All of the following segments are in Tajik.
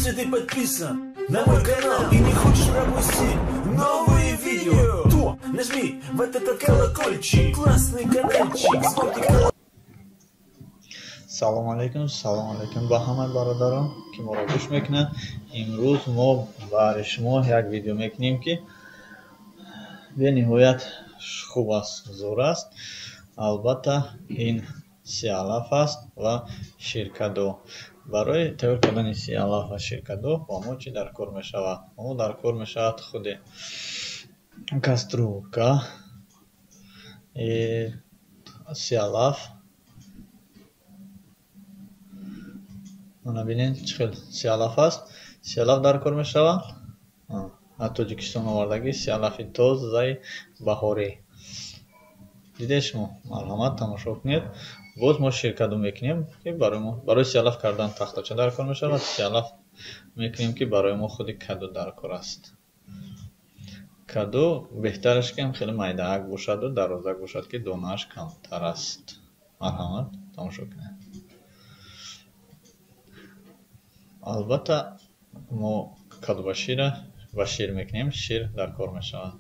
Если ты подписан на мой канал и не хочешь пропустить новые видео, то нажми вот этот колокольчик, классный каналчик, звонкий колокольчик. салом алейкум ба ҳамаи бародарон ки моро гӯш мекунанд. имрӯз мо барои шумо як видео мекунем ки бениҳоят хуб аст, зор аст. албатта ин сиалаф аст ва ширкадо. барои тайёр кардани сиалаф ва ширкадо ба мо чӣ дар кор мешавад? Ба мо дар кор мешавад худи каструлка, сиалаф. бинед чӣ хел сиалаф аст. сиалаф дар кор мешавад. аз тоҷикистон овардагӣ сиалафи тозаи баҳорӣ. дидед шумо? марҳамат, тамошо кунед. боз мо ширкадо мекунем ки барои сиалаф кардан тахтача дар кор мешавад. сиалаф мекунем ки барои мо худи каду дар кор аст. каду беҳтараш ки хеле майдаак бошаду дарозак бошад ки донааш камтар аст. марҳамат, тамошо кунед. албатта мо каду ба шир мекунем. шир дар кор мешавад.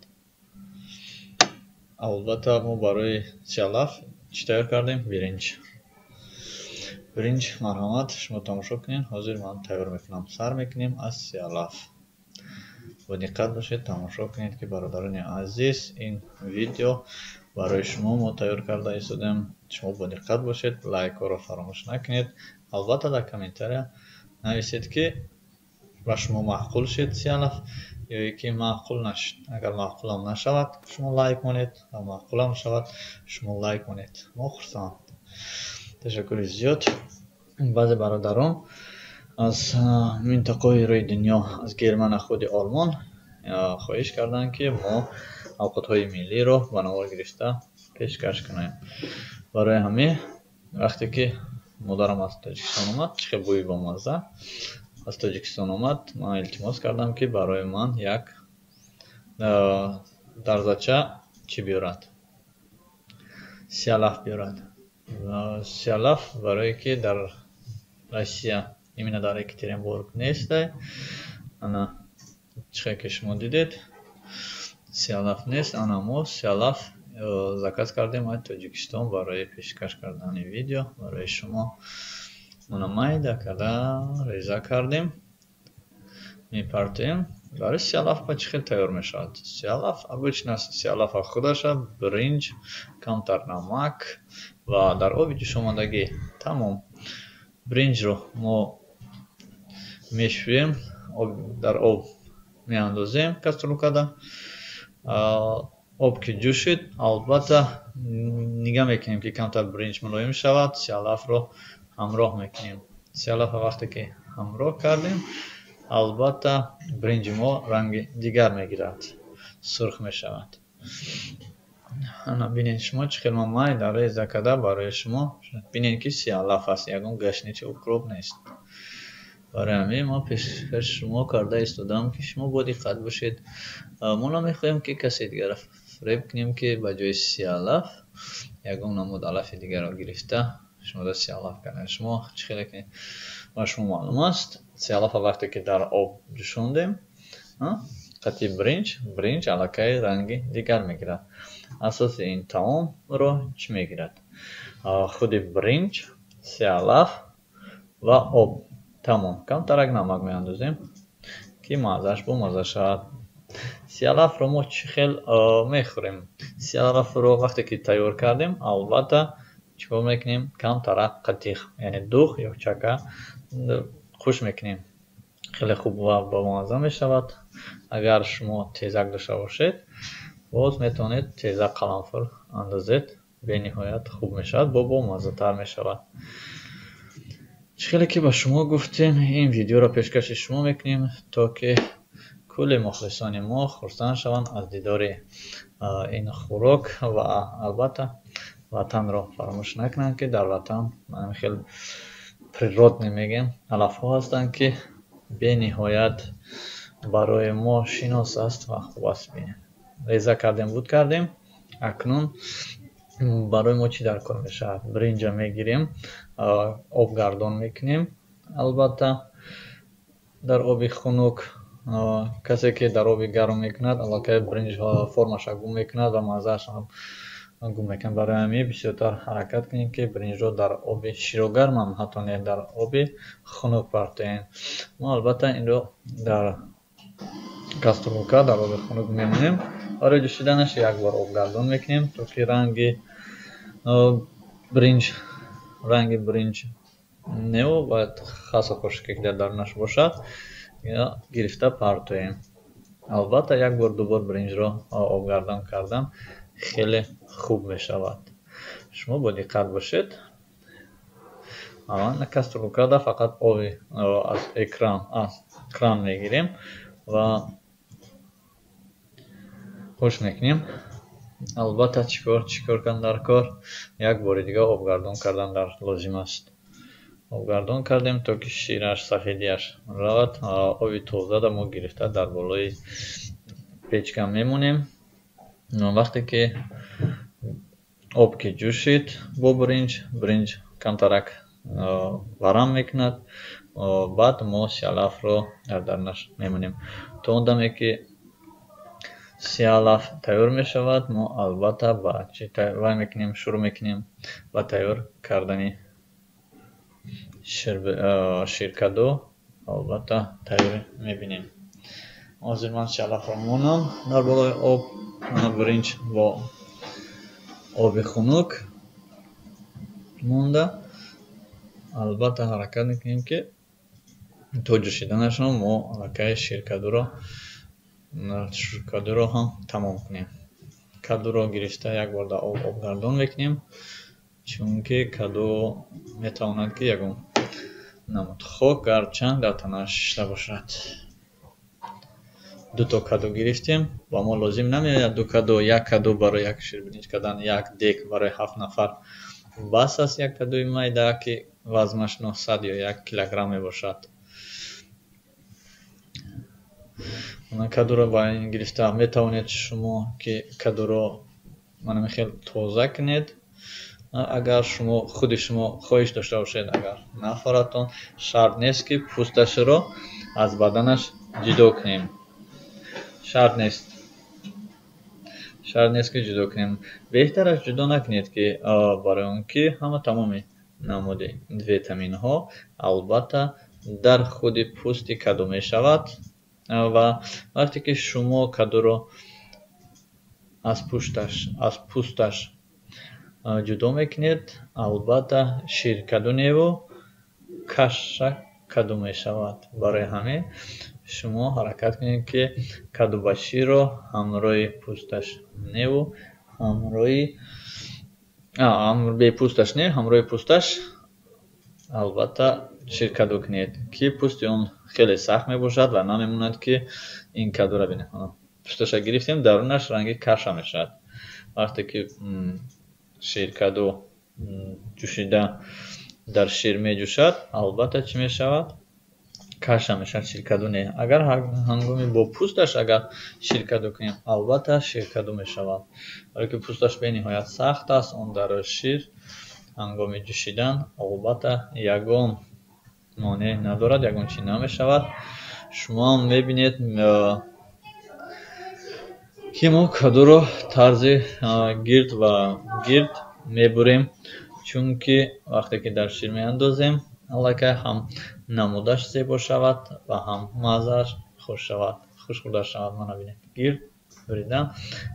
албатта мо барои сиалаф чӣ тайёр кардем? биринҷ. марҳамат, шумо тамошо кунед. ҳозир ман тайёр мекунам. сар мекунем аз сиалаф. бо диққат бошед, тамошо кунед ки бародарони азиз, ин видео барои шумо мо тайёр карда истодем. шумо бо диққат бошед, лайкҳоро фаромӯш накунед. албатта дар комментария нависед ки ба шумо маъқул шуд сиалаф ё ки маъқул нашуд. агар маъқулам нашавад, шумо лайк монед, ва маъқулам шавад, шумо лайк монед. мо хурсанд. ташаккури зиёд. баъзе бародарон аз минтақаҳои рӯи дунё, аз германа худи олмон хоҳиш карданд ки мо овқатҳои миллиро ба навор гирифта пешкаш кунем. барои ҳамин вақте ки модарам аз тоҷикистон омад, чӣ хел бӯи бомазза аз тоҷикистон омад, ман илтимос кардам ки барои ман як дарзача чӣ биёрад? Сиалаф биёрад. сиалаф барое ки дар Россия именно дар Екатеринбург нест. ана чӣ хел ки шумо дидед, сиалаф нест. ана мо сиалаф заказ кардем аз Тоҷикистон барои пешкаш кардани видео барои шумо. ана майда карда реза кардем, мепартем. барои сиалаф ба чӣ хел тайёр мешавад? сиалаф обычно сиалафа худаша, бринҷ, камтар намак ва дар оби ҷӯшомадагӣ. тамом. бринҷро мо мешӯем, дар об меандозем каструлкада. об ки ҷӯшид, албатта нигаҳ мекунем ки камтар бринҷ мулоим шавад. сиалафро ҳамроҳ мекунем. сиалафа вақте ки ҳамроҳ кардем, албатта бринҷи мо ранги дигар мегирад, сурх мешавад. ана бинед шумо чӣ хел ман майда реза карда барои шумо. бинед ки сиалаф аст, ягон гашничи укроп нест. барои ҳамин мо пешкаш шумо карда истодам ки шумо бо диққат бошед. мо намехоҳем ки касе дигара фреб кунем ки ба ҷои сиалаф ягон намуд алафи дигарро гирифта шумода сиалаф кардем. шумо чӣ хеле ки ба шумо маълум аст, сиалафа вақте ки дар об ҷӯшондем, қатъи бринҷ аллакай ранги дигар мегирад. асоси ин таомро чӣ мегирад? худи бринҷ, сиалаф ва об. тамом. камтарак намак меандозем ки маззаш бомазза шавад. сиалафро мо чӣ хел мехӯрем? сиалафро вақте ки тайёр кардем, албатта чикор мекунем? камтарак қатиқ, яъне дуғ ё чака хуш мекунем. хеле хуб ва бомазза мешавад. агар шумо тезак дошта бошед, боз метавонед тезак қаламфур андозед. бениҳоят хуб мешавад, бомаззатар мешавад. чӣ хеле ки ба шумо гуфтем, ин видеоро пешкаши шумо мекунем то ки кулли мухлисони мо хурсанд шаванд аз дидори ин хӯрок ва албатта ватанро фаромӯш накунанд ки дар ватан хел природни мегем алафҳо ҳастанд ки бениҳоят барои мо шинос аст ва хуб аст. бинед реза кардем, буд кардем. акнун барои мо чӣ дар кор мешавад? бринҷа мегирем, обгардон мекунем. албатта дар оби хунук касе ки дар оби гарм мекунад аллакай бринҷ формаша гум мекунад ва маззааш гум мекунад. Барои ҳамин бисёртар ҳаракат кунед ки бринҷро дар оби широгарм ҳам ҳатто не дар оби хунук партоед. мо албатта инро дар каструлка дар оби хунук мемонем. барои ҷӯшиданаш як бор обгардон мекунем то ки ранги бринҷ нео бояд хаса хушки дар дарунаш бошад гирифта партоем. албатта як бор дубор бринҷро обгардон кардан хеле хуб мешавад. шумо бо диққат бошед. на каструлкада фақат оби аз кран мегирем ва хуш мекунем. албатта чикор кардан дар кор як бори дига обгардон кардан лозим аст. обгардон кардем то ки шираш сафедиаш равад. оби тозада мо гирифта дар болои печка мемонем. вақте ки об ки ҷӯшид бо бринҷ камтарак варам мекунад. баъд мо сиалафро дар дарунаш мемонем. то он даме ки сиалаф тайёр мешавад мо албатта вай мекунем, шурӯъ мекунем ба тайёр кардани ширкаду. албатта тайёр мебинем. ҳозир ман сиалафро монам дар болои об, бринҷ бо оби хунук монда. албатта ҳаракат мекунем ки то ҷӯшиданашон мо аллакай ширкадуро ҳам тамом кунем. кадуро гирифта як бор дар об обгардон мекунем, чунки каду метавонад ки ягон намуд хок гарчанд дар танааш шишта бошад. дуто каду гирифтем ва мо лозим намеояд ду каду, як каду барои як ширбинич кардан, як дек барои 7 нафар бас аст. як кадуи майда ки вазнаш 900 ё 1 килограмм мебошад. кадуро ба ин гирифта метавонед шумо ки кадуро хел тоза кунед. агар худи шумо хоҳиш дошта бошед, агар нафаратон, шарт нест ки пӯсташро аз баданаш ҷудо кунем. шарт нест ки ҷудо кунем. беҳтараш ҷудо накунед ки барои он ки ҳама тамоми намуди витаминҳо албатта дар худи пӯсти каду мешавад. ва вақте ки шумо кадуро аз пӯсташ ҷудо мекунед, албатта ширкадуневу каша каду мешавад. барои ҳамин шумо ҳаракат кунед ки кадубаширо ҳамроҳи пӯсташ неву бепӯсташ не ҳамроҳи пӯсташ албатта ширкаду кунед ки пӯсти он хеле сахт мебошад ва намемонад ки ин кадура бинед. пӯсташа гирифтем, дарунаш ранги каша мешавад. вақте ки ширкаду ҷӯшида дар шир меҷӯшад, албатта чӣ мешавад? каша мешавад, ширкаду не. агар ҳангоми бо пӯсташ агар ширкаду кунем, албатта ширкаду мешавад. барои ки пӯсташ бениҳоят сахт аст, он дар шир ҳангоми ҷӯшидан албатта ягон монеъ надорад, ягон чӣ намешавад. шумо мебинед ки мо кадуро тарзи гирд ва гирд мебурем, чунки вақте ки дар шир меандозем, аллакай ҳам намудаш зебо шавад ва ҳам маззааш хушхӯрда шавад. мана бинед, гирд буридан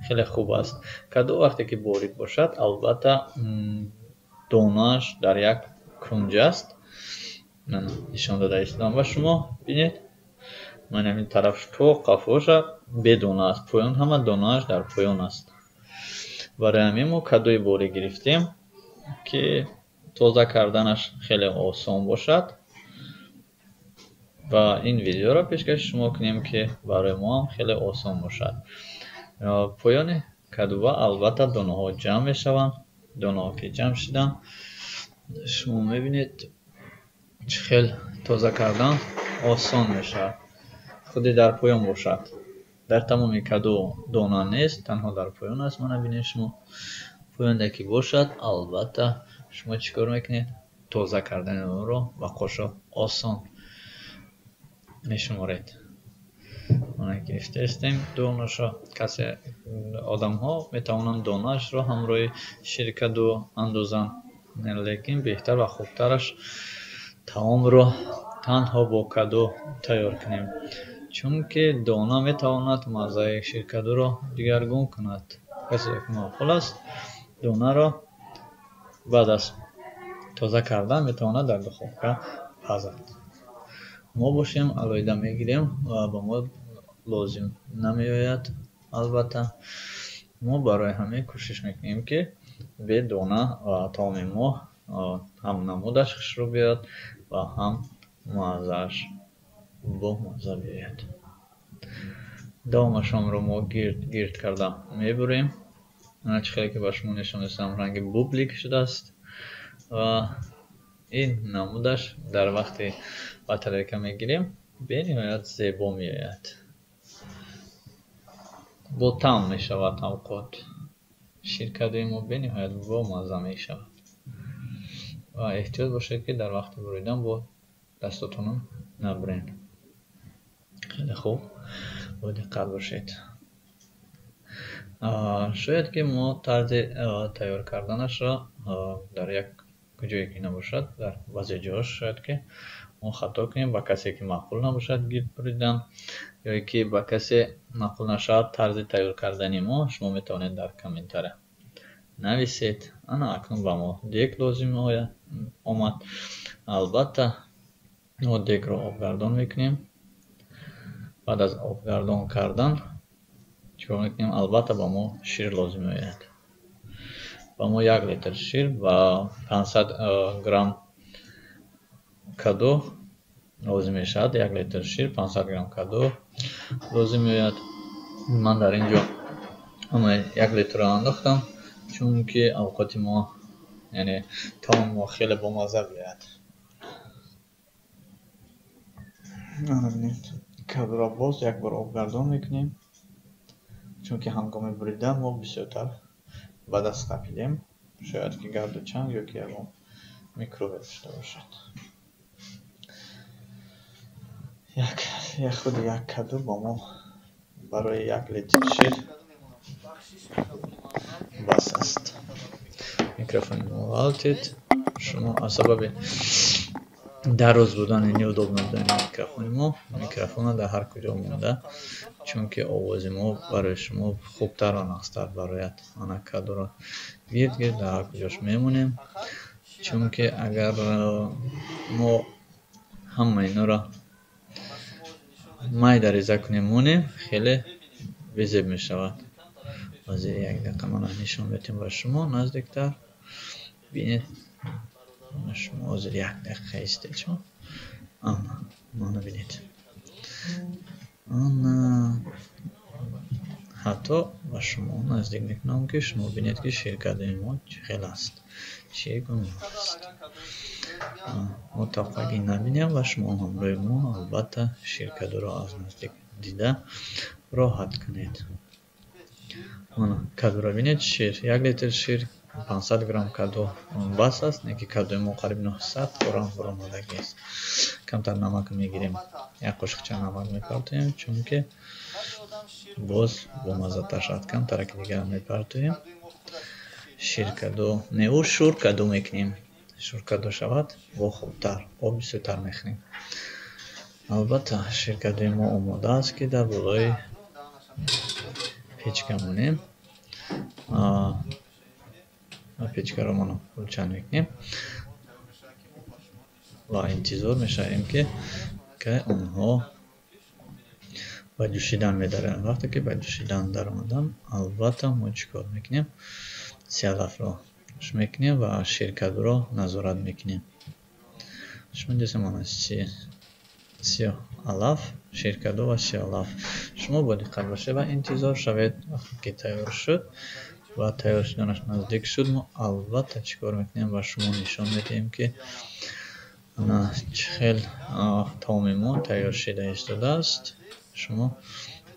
хеле хуб аст. каду вақте ки борик бошад, албатта донааш дар як кунҷ аст. нишон дода истодам ва шумо бинед, ман ҳамин тараф то қафоша бедона аст, поён ҳама донааш дар поён аст. барои ҳамин мо кадуи борик гирифтем ки тоза карданаш хеле осон бошад ва ин видеоро пешкаши шумо кунем ки барои мо ҳам хеле осон бошад. поёни кадува албатта донаҳо ҷамъ мешаванд. донаҳо ки ҷамъ шидан, шумо мебинед чӣ хел тоза кардан осон мешавад. худи дар поён бошад. дар тамоми каду дона нест, танҳо дар поён аст. мана бинед шумо поёнда ки бошад, албатта шумо чӣ кор мекунед? тоза кардани онро ба қошо осон мешуморед. Оно гирифтаистем донашо касе одамҳо метавонанд донаашро ҳамроҳи ширкаду андозанд, лекин беҳтар ва хубтараш таомро танҳо бо каду тайёр кунем, чунки дона метавонад маззаи ширкадуро дигаргун кунад. касе ки маъқул аст, донаро баъд аз тоза кардан метавонад дар духовка пазад. мо бошем алоҳида мегирем ва ба мо лозим намеояд. албатта мо барои ҳамин кӯшиш мекунем ки бе дона ва таоми мо ҳам намудаш хушрӯ биёяд ва ҳам маззааш бо мазза биёяд. даомашонро мо гирд карда мебурем. чӣ хеле ки ба шумо нишон додам, ранги бублик шудааст ва ин намудаш дар вақти ба тарелка мегирем бениҳоят зебо меояд. бо таъм мешавад авқот. ширкадуи мо бениҳоят бомазза мешавад. ва эҳтиёт бошед ки дар вақти буридан бо дастотонам набуред. хеле хуб, бо диққат бошед. шояд ки мо тарзи тайёр карданашро дар як ҷое ки набошад, дар баъзе ҷоҳо шояд ки мо хато кунем, ба касе ки маъқул набошад гирд буридан, ё ки ба касе маъқул нашавад тарзи тайёр кардани мо, шумо метавонед дар комментария нависед. ана акнун ба мо дег лозим омад. албатта мо дегро обгардон мекунем. баъд аз обгардон кардан чикор мекунем? Албатта ба мо шир лозим меояд. ба мо 1 литр шир ва 500 грамм каду лозим мешавад. 1 литр шир, 500 грамм каду лозим меояд. ман дар ин ҷо 1 литрро андохтам, чунки авқоти мо, яъне таоми мо хеле бомазза биёяд. кадуро боз як бор обгардон мекунем, чунки ҳангоми буридан мо бисёртар ба даст қапидем. шояд ки гарду чанг ё ки ягон микробе дошта бошад. худи як каду ба мо барои 1 литр шир бас аст. микрофони мо валтид. шумо аз сабаби дароз будани неудобно будани микрофона дар ҳар куҷо монда, чунки овози мо барои шумо хубтар ва нағзтар барояд. ана кадуро гирд дар ҳар куҷош мемонем, чунки агар мо ҳама инора майда реза кунем монем, хеле безеб мешавад. ҳозир як дақиқа ман нишон медиҳам ба шумо наздиктар бинед. шумо ҳозир як дақиқа истед. шумо мана бинед. ана ҳатто ба шумо наздик мекунам ки шумо бинед ки ширкадуи мо чӣ хел аст, чӣ гуна аст. мо тавқаги набинем ва шумо ҳамроҳи мо албатта ширкадуро аз наздик дида роҳат кунед. мана кадуро бинед. шир 1 литр шир, 500 грамм каду бас аст. неки кадуи мо қариб 900 грамм баромадаги аст. камтар намак мегирем, 1 қошиқча намак мепартоем, чунки боз бомаззатар шавад. камтараки дигар мепартоем. ширкаду неу шуркаду мекунем. шуркаду шавад бо хубтар, об бисёртар мехӯрем. албатта ширкадуи мо омода аст ки дар болои печка монем. печкаро мано рӯшан мекунем ва интизор мешавем ки онҳо ба ҷӯшидан медароянд. вақте ки ба ҷӯшидан даромадан, албатта мо чикор мекунем? сиёлафро хуш мекунем ва ширкадуро назорат мекунем. шумо дисем мана сиёҳалаф, ширкаду ва сиёҳалаф. шумо бо диққат бошед ва интизор шавед. вақте ки тайёр шуд ва тайёр шуданаш наздик шуд, мо албатта чикор мекунем ва шумо нишон медиҳем ки чӣ хел таоми мо тайёр шуда истодааст. шумо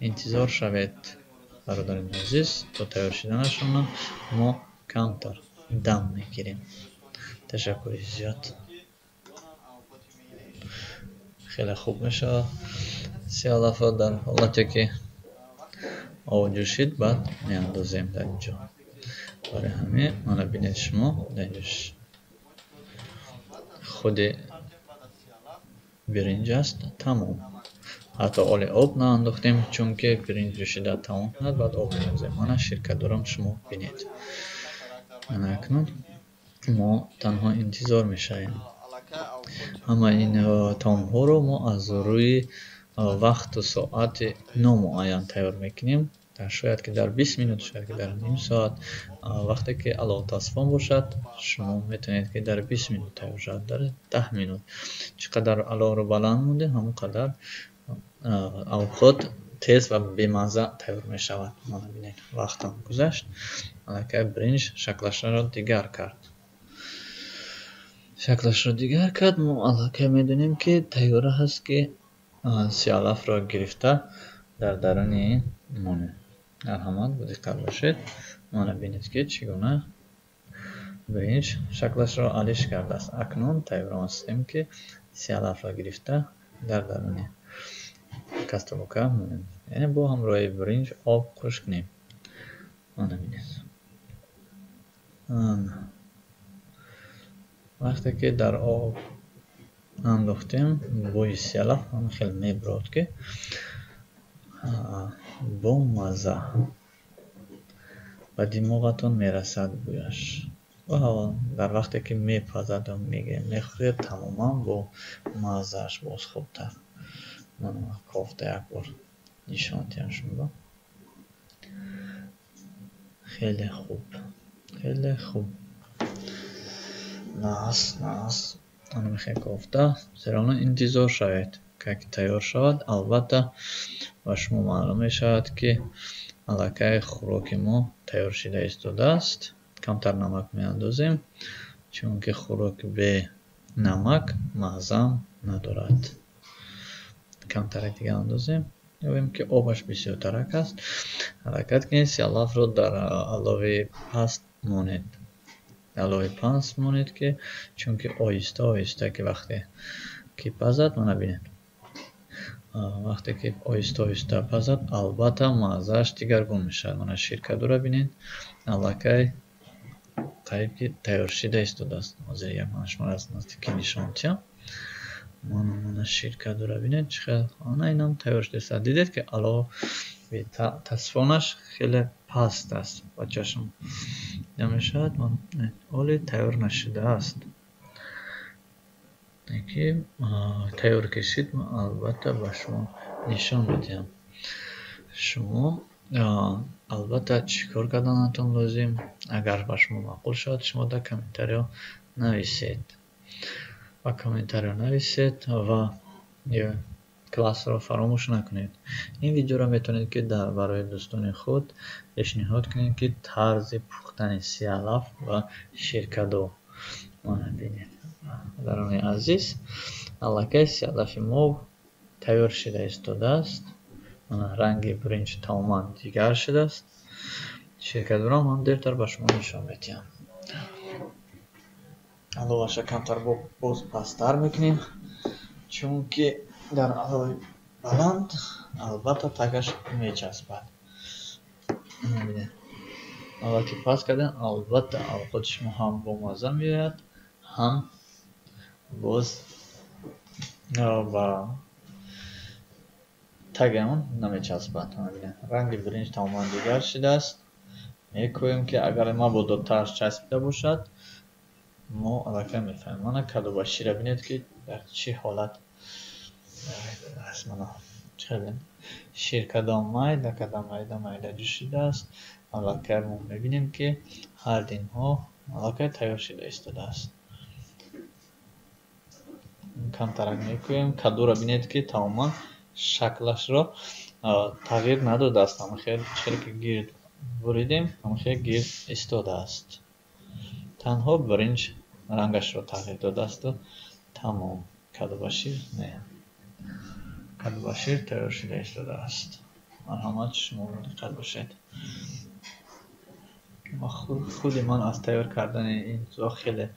интизор шавед бародари азиз. то тайёр шуданашон мо камтар дам мегирем. ташаккури зиёд. خیلی خوب میشه. سیالافا در حالتی که آب جوشید بعد میاندازیم در اینجا. برای همین منو بینید شما درش خود برنج است تمام. حتی اولی آب نانداختیم چون که برنج جوشیده تمام کند بعد آب میاندازیم. من شرکت دارم شما بینید. من اکنون ما تنها انتظار میشیم. اما این تام ها رو ما از روی وقت و ساعت نامعین تیار میکنیم. شاید که در 20 minut شاید که در نیم ساعت وقتی که علاوه تصفان باشد شما میتونید که در 20 minut تیار شد. در 10 minut چقدر علاوه رو بلند مونده همون قدر اوقات تیز و بی‌مزه تیار می شود. ما ببینید وقت هم گذشت. الکی برنج شکلش را دیگر کرد. شکلش را دیگر کرد. ما الکی میدونیم که تیار هست که سیالاف را گرفته در درون این مونه. مرحمت دقت باشید. ما ببینید که چگونه برنج شکلش را علیش کرده است. اکنون تیار هستیم که سیالاف را گرفته در درون کاستروکا مونه. یعنی با همراه برنج آب خشک کنیم. ما ببینید وقتی که در آب انداختیم بوی سیالاف هم خیلی میبرد که با مزه به دماغتون میرسد بویش. و در وقتی که میپزد و میخورید تماما با مزهش باز خوبتر. من کافته یک بار نشان دهم شما. خیلی خوب خیلی خوب. ناس آن میخوای کافته زیرا انتظار شوید که تیار شود. البته و شما معلوم میشود که الکی خوراک ما تیار شده ایستاده است. کمتر نمک میاندازیم چون که خوراک به نمک مزه ندارد. کمتر دیگه اندازیم. می‌بینیم که آبش بسیار ترک است. حرکت کنید سیالاف رو در علاوه پست مونید. علاوه پست مونید که چون که آهسته که وقتی که پزد ما نبینید. وقتی که آهسته پزد البته مزهش دیگرگون میشه. من شرکت رو ببینید. الکی قریب که تیار شده ایستاده است. حاضر یک منشمار از نزدیکی نشان دهم. من شرکت رو ببینید چقدر اینم تیار شده است. دیدید که علاوه تصفانش خیلی پست است و چشم نمیشد. ولی تیار نشده است. که تیار کشید من البته به شما نشان میدم. شما البته چیکار کردنتون لازم اگر به شما معقول شد شما در کامنتاریا نویسید و کلاس رو فراموش نکنید. این ویدیو رو میتونید که برای دوستان خود پیشنهاد کنید که طرز پختن سیالاف و شرکدو ببینید. برادران عزیز الکی سیالاف ما تیار شده ایستاده است. رنگ برنج تماما دیگر شده است. شرکدو را من دیرتر به شما نشان میدم. علاوه‌اش کمتر باز پستر میکنیم چون که در علاوه بلند البته تگش میچسبد. ببینید حالا که پس کردن البته خود شما هم با مزه میاد هم باز با تگ اون نمیچسبد. رنگ برنج تماما دیگر شده است. میگوییم که اگر ما با دو طرف چسبیده باشد ما الکی میفهمیم. من کادوباشی را بینید که در چه حالت است. من شرکدام مایده جوشیده است. الکی ما میبینیم که هر دین ها الکی تیار شده ایستاده است. کم ترک میکنیم. کادو را بینید که تماما شکلش را تغییر نداده است. همه خیلی چرا که گیر بریدیم همه خیلی گیر ایستاده است. تنها برنج رنگش را تغییر داده است و تمام. کادوباشی نه. کادوباشی تیار شده ایستاده است. مرحمت شما دقت باشید. خود من از تیار کردن این چیزا خیلی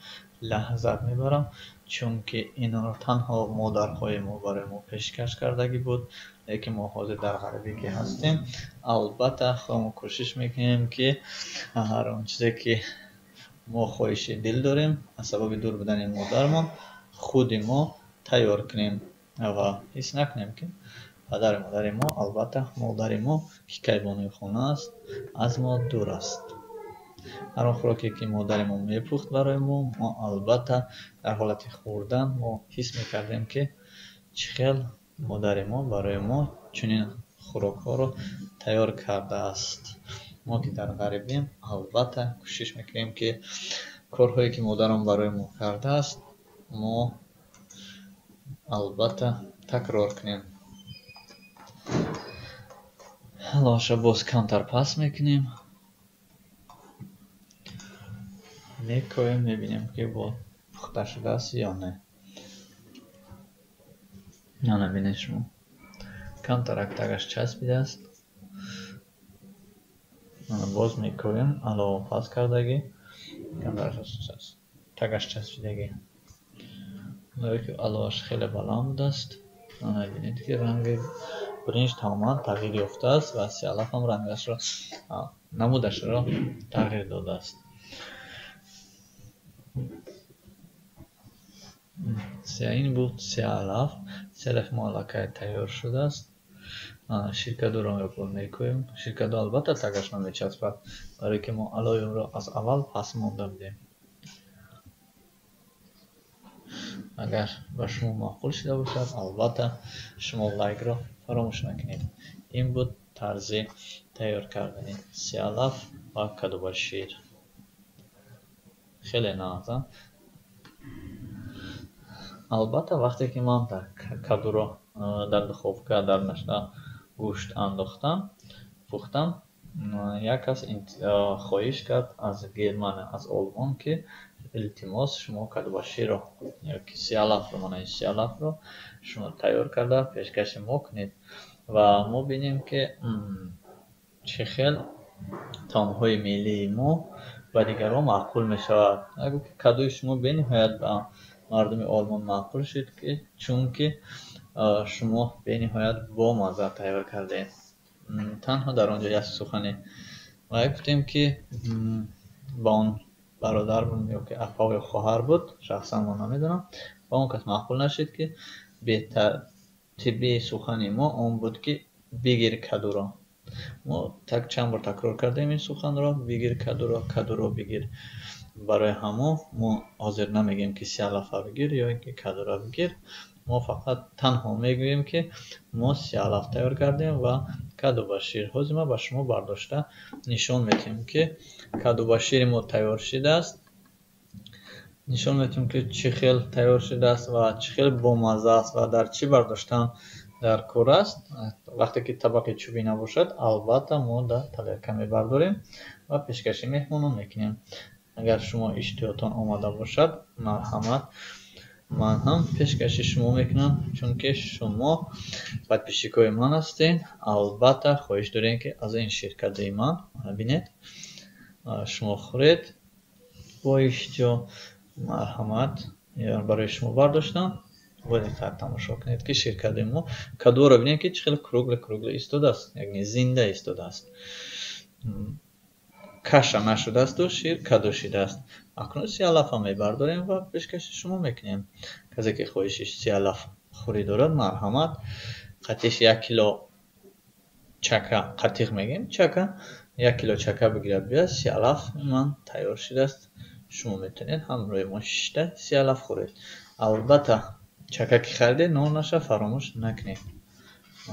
لحظت میبرم، چون که اینا رو تنها مادرهای ما برای ما پیشکش کردگی بود، لیکن ما حاضر در غربی که هستیم البته ما کوشش میکنیم که هر اون چیزی که ما خواهش دل داریم از سبب دور بودن مادرمان خود ما تیار کنیم و حس نکنیم که پدر مادر ما، البته مادر ما که کیوانی خانه است، از ما دور است. هر خوراکی که مادر ما میپخت برای ما البته در حالت خوردن ما حس میکردیم که چقدر مادر ما برای ما چنین خوراک ها رو تیار کرده است. ما که در غریبیم البته کوشش میکنیم که کارهایی که مادرم برای ما کرده است ما البته تکرار کنیم. لاشه باز کمتر پس میکنیم، میکویم میبینیم که با پخته شده است یا نه. نه بینید شما کمتر اکتگش چسبیده است. باز میکویم علاوه پس کردگی کمتر تگش چسبیدگی که علاوهش خیلی بلند است. بینید که رنگ برنج تماما تغییر یافته است و سیالف هم رنگش را نمودش را تغییر داده است. این بود سیالف مالکه تیار شده است. شرکت را میکنیم. شرکت البته تگش نمیچسبد برای که ما علایه را از اول پس مانده بودیم. اگر به شما معقول شده باشد البته شما لایک را فراموش نکنید. این بود طرز تیار کردن سیالف و کدو با شیر. خیلی نازن. البته وقتی که من کدو را در دخوفکه در نشته گوشت انداختم پختم، یک کس خواهش کرد از گرمانه از آلمان که التماس شما کدو با شیر را یا که سیالف را شما تیار کرده پیشکش ما کنید و ما بینیم که چه خیلی طعم‌های ملی ما و دیگران معقول می شود. اگر کدوی شما بنهایت به مردم آلمان معقول شد که چون که شما بنهایت با مزه تیار کرده. تنها در آنجا یک سخنی ما گفتیم که با اون برادر بود یا که اخا یا خواهر بود، شخصا ما نمیدونم، با اون کس معقول نشد که بهتر طبیعی سخنی ما اون بود که بگیر کدو را. ما چند بار تکرار کردیم این سخن را، بگیر کدو را بگیر. برای همه ما حاضر نمیگیم که سیالفه بگیر یا اینکه کدو را بگیر. ما فقط تنها میگوییم که ما سیالف تیار کردیم و کدو با شیر ما به شما برداشته نشان میدیم که کدو با شیر ما تیار شده است. نشان میدیم که چه خیلی تیار شده است و چه خیلی بامزه است و در چی برداشتن در کار است. وقتی که طبق چوبی نباشد البته ما در تلرکه میبرداریم و پیشکشی مهمانان میکنیم. اگر شما اشتیاقتان آمده باشد مرحمت من هم پیشکشی شما میکنم، چون که شما بدپیشیکای من هستین. البته خواهش دارین که از این شرکت من بینید شما خورید با اشتیاق مرحمت یا برای شما برداشتم و دقت تماشا کنید که شرکت ما کدو را بینید که چقدر کروگل ایستاده است، یعنی زنده ایستاده است، کشا نشده است و شیر کدو شده است. اکنون سیالف هم میبرداریم و پیشکش شما میکنیم. کسی که خواهشش سیالف خوری دارد مرحمت قطعش 1 کیلو چکه قطیق میگیم چکه 1 کیلو چکه بگیرد بیاد. سیالف من تیار شده است، شما میتونید همراه ما 6 تا سیالف خورید. البته چکه که خریدید نان نشه فراموش نکنید.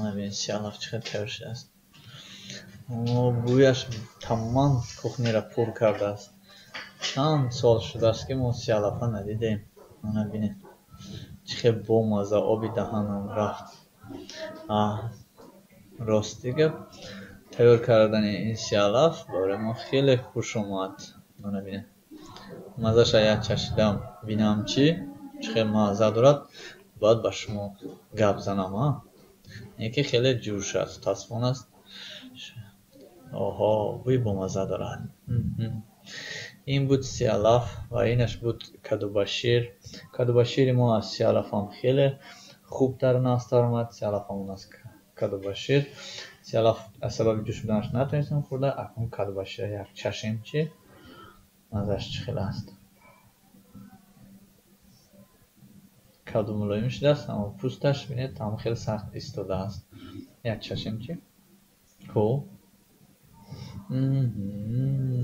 ببین سیالف چقدر تیار شده است، بویش تمام کخنی را پر کرده است. چند سال شده است که ما سیالفه ندیدیم. ببینید چقدر بامزه، آبی دهانم رفت. راست دیگه تیار کردن این سیالف برای ما خیلی خوش اومد. ببینید مزهش یک چشیدم بینم چقدر مزه دارد باید با شما گپ زنم. یکی خیلی جوش است، تصفان است. آها بوی بامزه دارد. این بود سیالاف و اینش بود کدوباشیر. کدوباشیر ما از سیالاف هم خیلی خوب در ناست آمد. سیالاف همون از کدوباشیر. سیالاف از سبب جوش بودنش نتونستیم خورده. اکنون کدوباشیر یک چشم چی مزهش خیلی است. کدو ملایم شده است اما پوستش بینید هم خیلی سخت ایستاده است. یک چشم چی خوب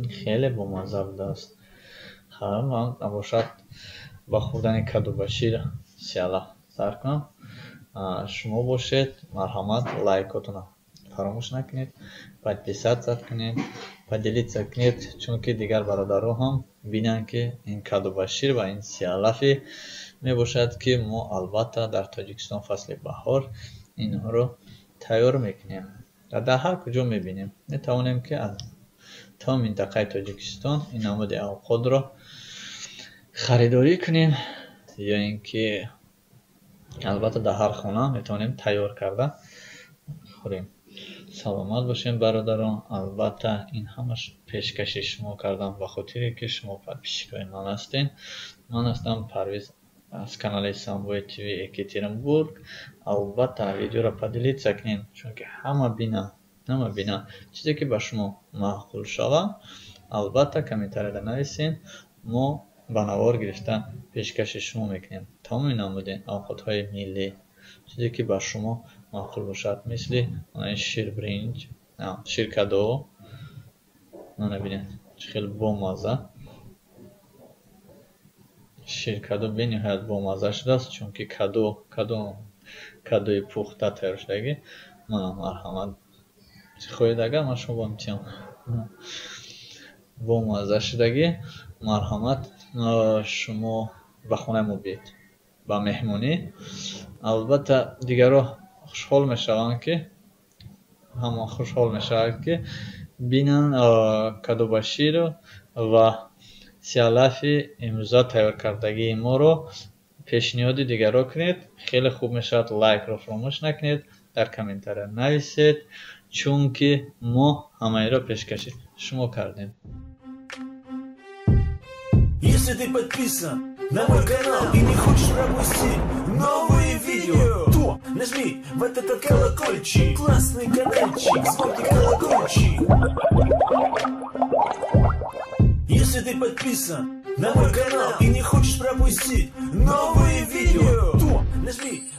خیلی بامزه بوده است. من باشد با خوردن کدوباشیر سیالاف سر کنم. شما باشید مرحمت لایکاتون فراموش نکنید، подписаться زد کنید، поделиться کنید چون که دیگر برادرها هم بینن که این کدوباشیر و این سیالافی می باشد که ما البته در تاجیکستان فصل بهار اینها رو تیار میکنیم. در هر کجا میبینیم میتوانیم که از تا منطقه تاجیکستان این نماد اوقات را خریداری کنیم یا اینکه البته در هر خانه میتونیم تیار کرده خوریم. سلامت باشین برادران. البته این همش پیشکشی شما کردم به خاطری که شما подписчикای من هستین. من هستم پرویز از کانال سامبوی تیوی екатеринбург. البته ویدیو را поделиться کنین چون که همه بینه چیزی که به شما معقول شود. البته کامنتاری را نویسین، ما با نوار گرفتن پیشکش شما میکنیم. تمام نموده اوقات های ملی چیزی که به شما معقول باشد مثل شیر برنج، شیر کدو. نبینید خیلی بامزه. شیر کدو به نهایت بامزه شده است چون که کدوی پخته تیار شدگی. من مرحمت خویدگه من شما میتونم بامزه شدگی مرحمت شما به خونه ما بیاید با مهمونی. البته دیگرها خوشحال میشوند که همه خوشحال میشوند که بینن کدوباشیر و سیالافی امروزه تیار کردگی ما رو پیشنهاد دیگرها کنید. خیلی خوب میشود. لایک رو فراموش نکنید، در کامنتار نویسید چون که ما همه را پیشکش شما کردیم. Если ты подписан на мой канал и не хочешь пропустить новые видео, то нажми в этот колокольчик, классный каналчик, звонкий колокольчик. Если ты подписан на мой канал и не хочешь пропустить новые видео, то нажми